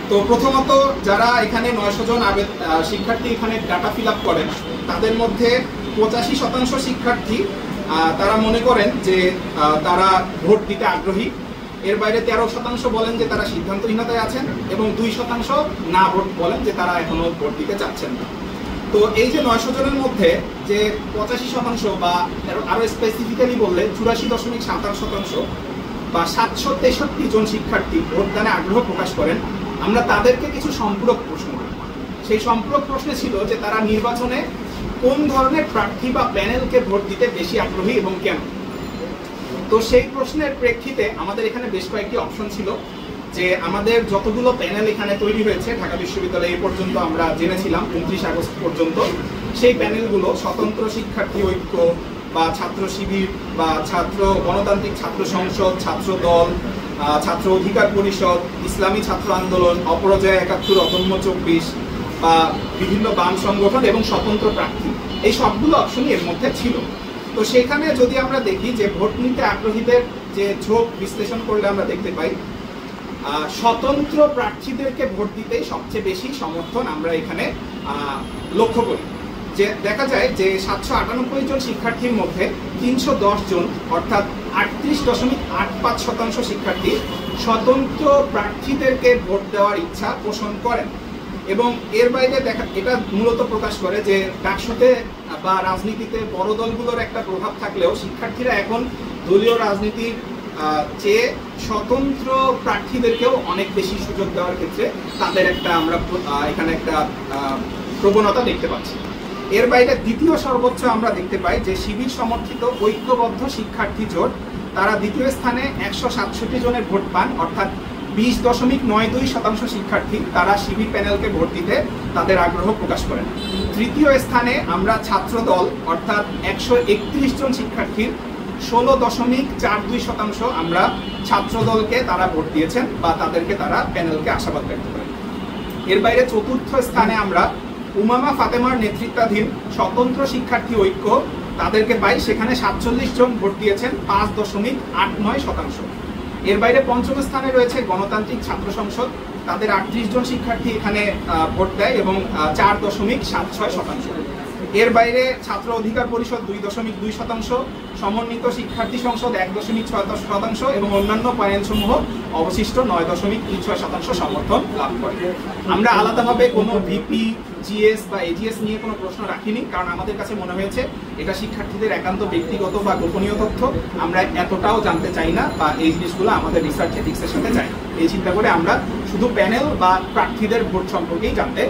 তো প্রথমত যারা এখানে 900 জন শিক্ষার্থী এখানে ডাটা ফিল আপ করেন, তাদের মধ্যে 85% শিক্ষার্থী তারা মনে করেন যে তারা ভোট দিতে আগ্রহী। এর বাইরে 13% বলেন যে তারা সিদ্ধান্তহীনতায় আছেন এবং 2% না ভোট বলেন যে তারা এখনো ভোট দিতে চাচ্ছেন না। তো এই যে 900 জনের মধ্যে যে 85% বা আরো স্পেসিফিক্যালি বললে 84.57% বা 763 জন শিক্ষার্থী ভোটদানে আগ্রহ প্রকাশ করেন, আমরা তাদেরকে কিছু সম্পূরক প্রশ্ন করি। সেই সম্পূরক প্রশ্নে ছিল যে তারা নির্বাচনে কোন ধরনের প্রার্থী বা প্যানেলকে ভোট দিতে বেশি আগ্রহী এবং কেন। তো সেই প্রশ্নের প্রেক্ষিতে আমাদের এখানে বেশ কয়েকটি অপশন ছিল যে আমাদের যতগুলো প্যানেল এখানে তৈরি হয়েছে ঢাকা বিশ্ববিদ্যালয়ে এই পর্যন্ত আমরা জেনেছিলাম 29 আগস্ট পর্যন্ত, সেই প্যানেলগুলো স্বতন্ত্র শিক্ষার্থী ঐক্য বা ছাত্র শিবির বা ছাত্র গণতান্ত্রিক ছাত্র সংসদ, ছাত্র দল, ছাত্র অধিকার পরিষদ, ইসলামী ছাত্র আন্দোলন, অপরাজয় 71, অদম্য 24 বা বিভিন্ন বাম সংগঠন এবং স্বতন্ত্র প্রার্থী, এই সবগুলো অপশনই এর মধ্যে ছিল। তো সেখানে যদি আমরা দেখি যে ভোট নিতে আগ্রহীদের যে ঝোঁক বিশ্লেষণ করলে আমরা দেখতে পাই স্বতন্ত্র প্রার্থীদেরকে ভোট দিতেই সবচেয়ে বেশি সমর্থন আমরা এখানে লক্ষ্য করি। যে দেখা যায় যে 798 জন শিক্ষার্থীর মধ্যে 310 জন অর্থাৎ 38.85% শিক্ষার্থী স্বতন্ত্র প্রার্থীদেরকে ভোট দেওয়ার ইচ্ছা পোষণ করেন। এবং এর বাইরে এটা মূলত প্রকাশ করে যে ডাকসুতে বা রাজনীতিতে বড় দলগুলোর একটা প্রভাব থাকলেও শিক্ষার্থীরা এখন দলীয় রাজনীতির চেয়ে স্বতন্ত্র প্রার্থীদেরকেও অনেক বেশি সুযোগ দেওয়ার ক্ষেত্রে তাদের একটা আমরা এখানে একটা প্রবণতা দেখতে পাচ্ছি। এর বাইরে দ্বিতীয় সর্বোচ্চ আমরা দেখতে পাই যে শিবির সমর্থিত ঐক্যবদ্ধ শিক্ষার্থী জোট, তারা দ্বিতীয় স্থানে 167 জনের ভোট পান, অর্থাৎ 20.92% শিক্ষার্থী তারা শিবির প্যানেলকে ভোট দিতে তাদের আগ্রহ প্রকাশ করেন। তৃতীয় স্থানে আমরা ছাত্র দল অর্থাৎ 131 জন শিক্ষার্থীর 16.42% আমরা ছাত্র দলকে তারা ভোট দিয়েছেন বা তাদেরকে তারা প্যানেলকে আশাবাদ ব্যক্ত করেন। এর বাইরে চতুর্থ স্থানে আমরা উমামা ফাতেমার নেতৃত্বাধীন স্বতন্ত্র শিক্ষার্থী ঐক্য, তাদেরকে পাই, সেখানে 47 জন ভোট দিয়েছেন, 5.89%। এর বাইরে পঞ্চম স্থানে রয়েছে গণতান্ত্রিক ছাত্র সংসদ, তাদের 38 জন শিক্ষার্থী এখানে ভোট দেয় এবং 4.76%। এর বাইরে ছাত্র অধিকার পরিষদ 2.2%, সমন্বিত শিক্ষার্থী সংসদ 1.6% এবং অন্যান্য প্যানেলসমূহ অবশিষ্ট 9.36% সমর্থন লাভ করে। আমরা আলাদাভাবে কোনো ভিপি, জিএস বা এজিএস নিয়ে কোনো প্রশ্ন রাখিনি, কারণ আমাদের কাছে মনে হয়েছে এটা শিক্ষার্থীদের একান্ত ব্যক্তিগত বা গোপনীয় তথ্য, আমরা এতটাও জানতে চাই না বা এই জিনিসগুলো আমাদের রিসার্চ এথিক্সের সাথে চাই। এই চিন্তা করে আমরা শুধু প্যানেল বা প্রার্থীদের ভোট সম্পর্কেই জানতে